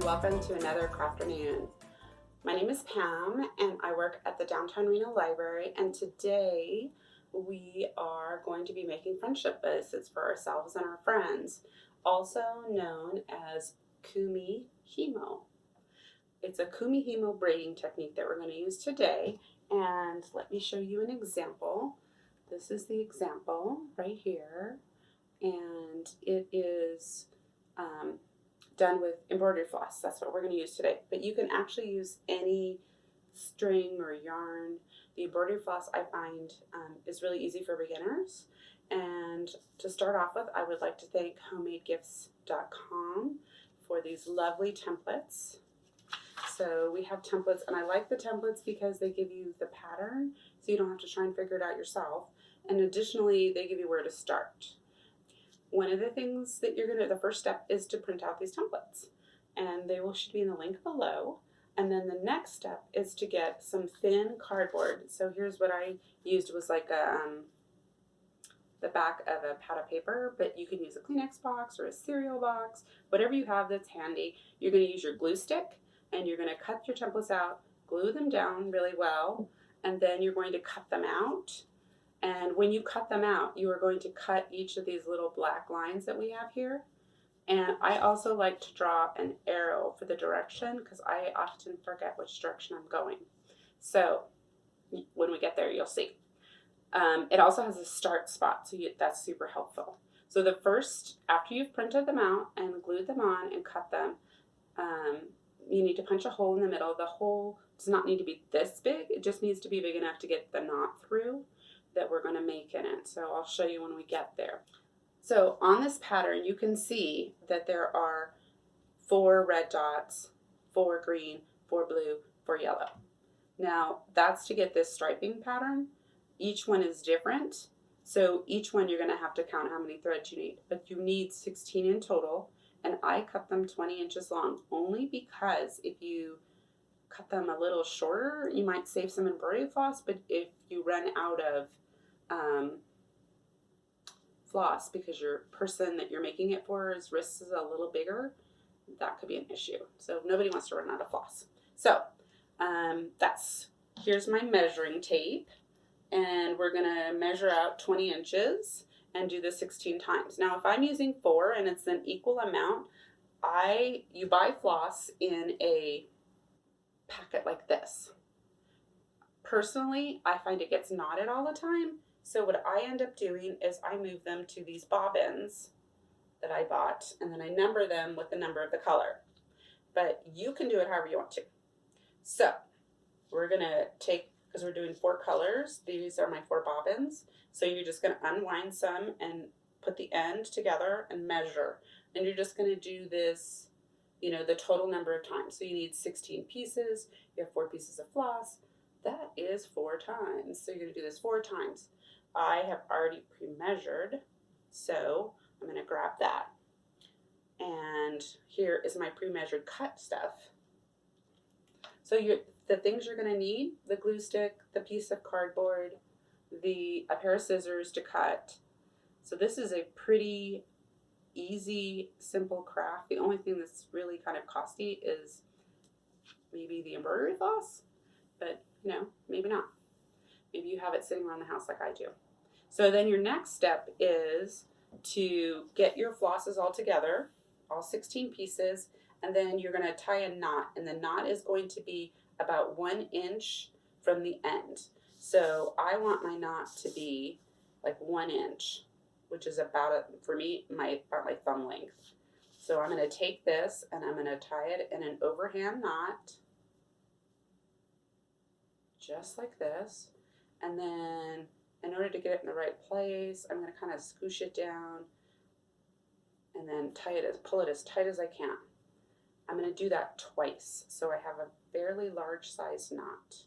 welcome to another Crafternoon. My name is Pam and I work at the Downtown Reno Library, and today we are going to be making friendship bracelets for ourselves and our friends, also known as Kumi Himo. It's a Kumi Himo braiding technique that we're going to use today, and let me show you an example. This is the example right here, and it is done with embroidery floss. That's what we're going to use today. But you can actually use any string or yarn. The embroidery floss I find is really easy for beginners. And to start off with, I would like to thank homadegifts.com for these lovely templates. So we have templates, and I like the templates because they give you the pattern so you don't have to try and figure it out yourself. And additionally, they give you where to start. One of the things that you're the first step is to print out these templates, and they should be in the link below. And then the next step is to get some thin cardboard. So here's what I used, was like the back of a pad of paper, but you can use a Kleenex box or a cereal box, whatever you have that's handy. You're going to use your glue stick, and you're going to cut your templates out, glue them down really well, and then you're going to cut them out. And when you cut them out, you are going to cut each of these little black lines that we have here. And I also like to draw an arrow for the direction because I often forget which direction I'm going. So when we get there, you'll see. It also has a start spot, so that's super helpful. So the first, after you've printed them out and glued them on and cut them, you need to punch a hole in the middle. The hole does not need to be this big. It just needs to be big enough to get the knot through that we're going to make in it. So I'll show you when we get there. So on this pattern, you can see that there are 4 red dots, 4 green, 4 blue, 4 yellow. Now that's to get this striping pattern. Each one is different. So each one you're going to have to count how many threads you need, but you need 16 in total. And I cut them 20 inches long only because if you cut them a little shorter, you might save some embroidery floss, but if you run out of floss because your person that you're making it for, his wrist is a little bigger, that could be an issue. So nobody wants to run out of floss. So here's my measuring tape, and we're gonna measure out 20 inches and do this 16 times. Now if I'm using 4 and it's an equal amount, you buy floss in a packet like this. Personally, I find it gets knotted all the time. So what I end up doing is I move them to these bobbins that I bought, and then I number them with the number of the color. But you can do it however you want to. So we're gonna take, because we're doing 4 colors, these are my 4 bobbins. So you're just gonna unwind some and put the end together and measure. And you're just gonna do this, the total number of times. So you need 16 pieces, you have 4 pieces of floss. That is 4 times. So you're gonna do this 4 times. I have already pre-measured, so I'm going to grab that. And here is my pre-measured cut stuff. So the things you're going to need: the glue stick, the piece of cardboard, a pair of scissors to cut. So this is a pretty easy, simple craft. The only thing that's really kind of costly is maybe the embroidery floss, but maybe not. Maybe you have it sitting around the house like I do. So then your next step is to get your flosses all together, all 16 pieces, and then you're going to tie a knot, and the knot is going to be about 1 inch from the end. So I want my knot to be like 1 inch, which is for me, about my thumb length. So I'm going to take this and I'm going to tie it in an overhand knot, just like this. And then in order to get it in the right place, I'm going to kind of scoosh it down and then pull it as tight as I can. I'm going to do that twice, so I have a fairly large size knot.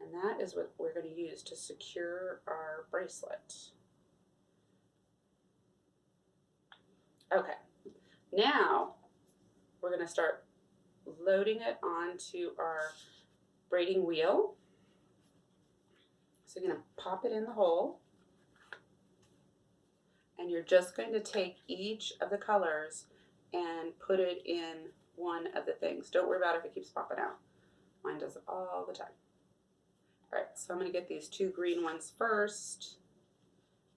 And that is what we're going to use to secure our bracelet. Okay, now we're going to start loading it onto our braiding wheel. So you're going to pop it in the hole, and you're just going to take each of the colors and put it in one of the things. Don't worry about it if it keeps popping out. Mine does it all the time. All right, so I'm going to get these 2 green ones first.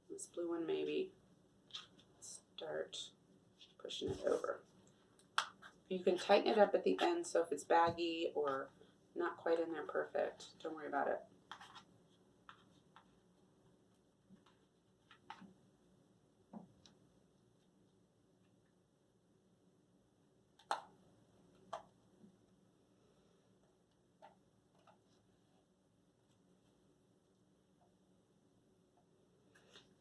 This blue one maybe. Start pushing it over. You can tighten it up at the end, so if it's baggy or not quite in there perfect, don't worry about it.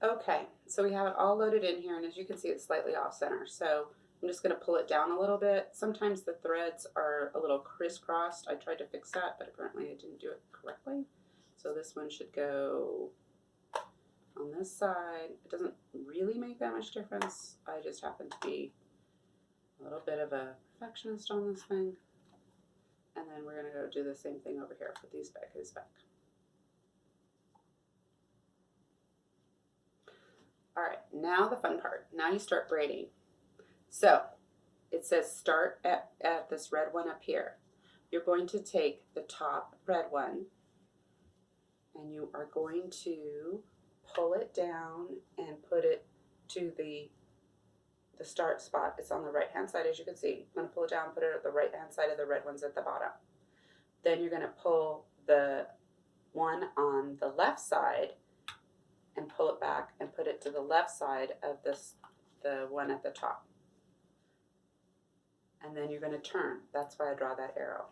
Okay, so we have it all loaded in here, and as you can see, it's slightly off center. So I'm just going to pull it down a little bit. Sometimes the threads are a little crisscrossed. I tried to fix that, but apparently I didn't do it correctly. So this one should go on this side. It doesn't really make that much difference. I just happen to be a little bit of a perfectionist on this thing. And then we're going to go do the same thing over here. Put these back, these back. All right, now the fun part. Now you start braiding. So it says start at this red one up here. You're going to take the top red one and you are going to pull it down and put it to the start spot. It's on the right hand side, as you can see. I'm going to pull it down, put it at the right hand side of the red ones at the bottom. Then you're going to pull the one on the left side and pull it back and put it to the left side of the one at the top. And then you're going to turn. That's why I draw that arrow,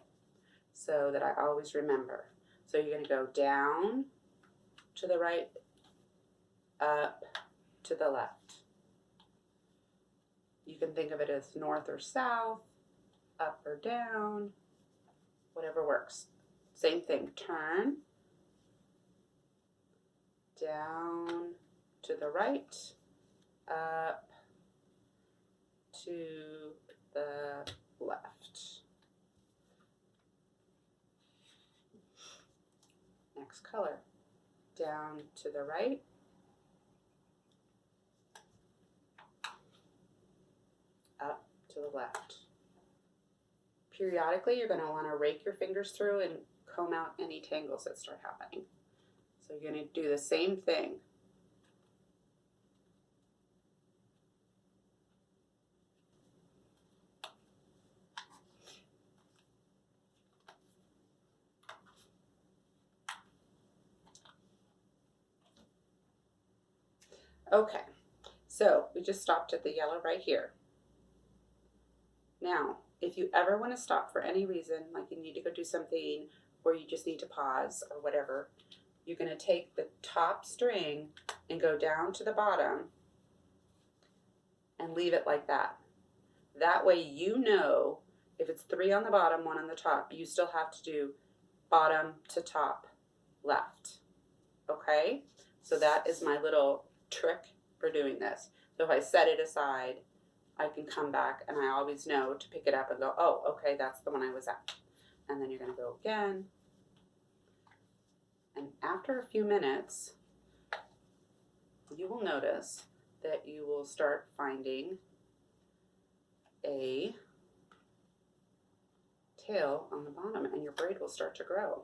so that I always remember. So you're going to go down to the right, up to the left. You can think of it as north or south, up or down, whatever works. Same thing, turn, down to the right, up to the left. Next color, down to the right, up to the left. Periodically, you're going to want to rake your fingers through and comb out any tangles that start happening. So you're going to do the same thing. Okay, so we just stopped at the yellow right here. Now, if you ever want to stop for any reason, like you need to go do something or you just need to pause or whatever, you're going to take the top string and go down to the bottom and leave it like that. That way you know if it's 3 on the bottom, 1 on the top, you still have to do bottom to top left. Okay? So that is my little trick for doing this. So if I set it aside, I can come back and I always know to pick it up and go, oh, okay, that's the one I was at. And then you're going to go again. And after a few minutes, you will notice that you will start finding a tail on the bottom and your braid will start to grow.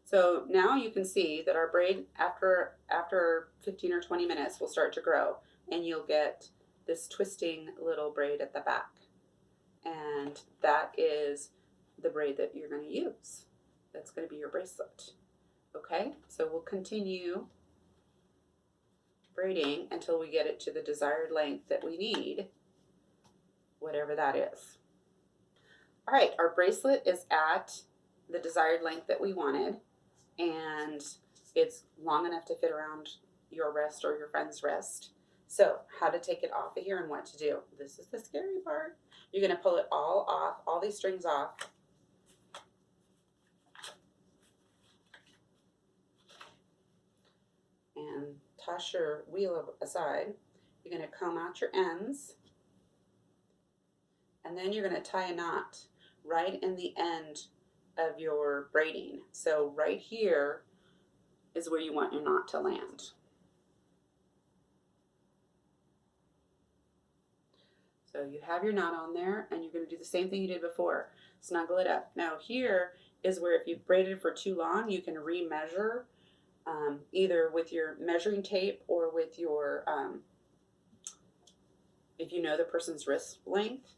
So now you can see that our braid after 15 or 20 minutes will start to grow and you'll get this twisting little braid at the back. And that is the braid that you're going to use. That's going to be your bracelet. Okay, so we'll continue braiding until we get it to the desired length that we need, whatever that is. All right, our bracelet is at the desired length that we wanted, and it's long enough to fit around your wrist or your friend's wrist. So how to take it off of here and what to do. This is the scary part. You're going to pull it all off, all these strings off. And toss your wheel aside. You're going to comb out your ends. And then you're going to tie a knot right in the end of your braiding. So right here is where you want your knot to land. So you have your knot on there, and you're going to do the same thing you did before. Snuggle it up. Now here is where if you've braided for too long, you can remeasure either with your measuring tape or with your, if you know the person's wrist length,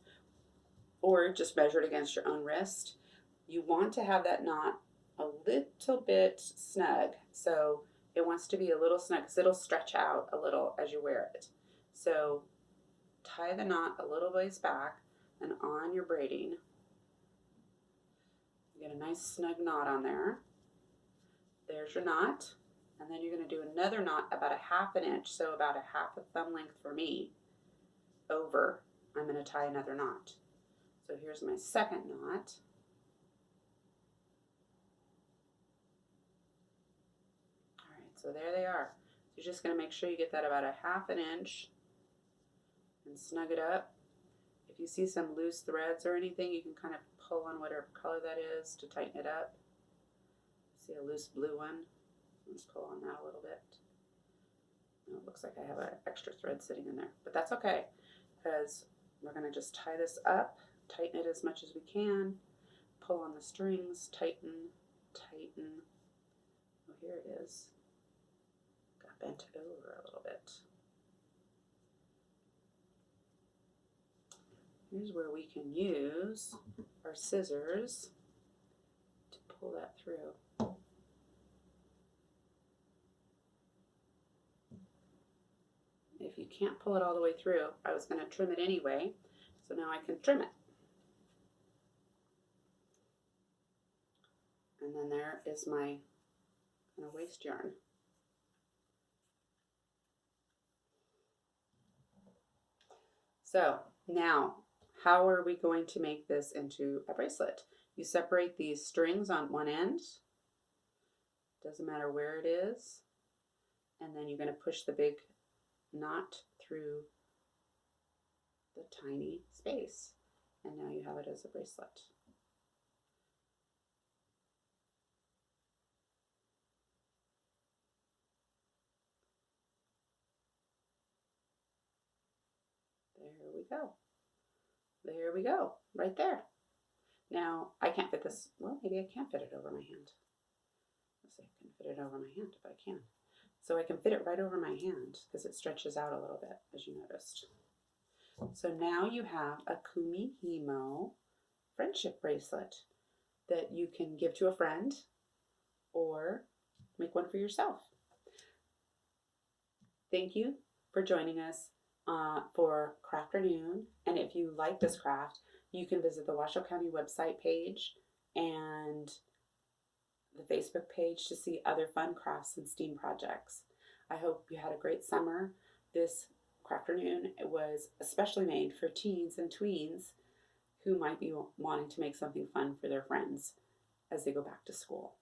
or just measure it against your own wrist. You want to have that knot a little bit snug. So it wants to be a little snug because it'll stretch out a little as you wear it. So tie the knot a little ways back and on your braiding. You get a nice snug knot on there. There's your knot. And then you're going to do another knot about a half an inch, so about a half a thumb length for me, over. I'm going to tie another knot. So here's my second knot. All right, so there they are. So you're just going to make sure you get that about a half an inch and snug it up. If you see some loose threads or anything, you can kind of pull on whatever color that is to tighten it up. See a loose blue one? Let's pull on that a little bit. Oh, it looks like I have an extra thread sitting in there, but that's okay because we're going to just tie this up, tighten it as much as we can, pull on the strings, tighten, tighten. Oh, here it is. Got bent over a little bit. Here's where we can use our scissors to pull that through. If you can't pull it all the way through, I was going to trim it anyway, so now I can trim it. And then there is my kind of waste yarn. So now, how are we going to make this into a bracelet? You separate these strings on one end, doesn't matter where it is, and then you're going to push the big knot through the tiny space, and now you have it as a bracelet. There we go. There we go, right there. Now, I can't fit this, well, maybe I can fit it over my hand. Let's see, I can fit it over my hand if I can. So I can fit it right over my hand because it stretches out a little bit, as you noticed. So now you have a Kumi Himo friendship bracelet that you can give to a friend or make one for yourself. Thank you for joining us for Crafternoon. And if you like this craft, you can visit the Washoe County website page and the Facebook page to see other fun crafts and STEAM projects. I hope you had a great summer. This Crafternoon was especially made for teens and tweens who might be wanting to make something fun for their friends as they go back to school.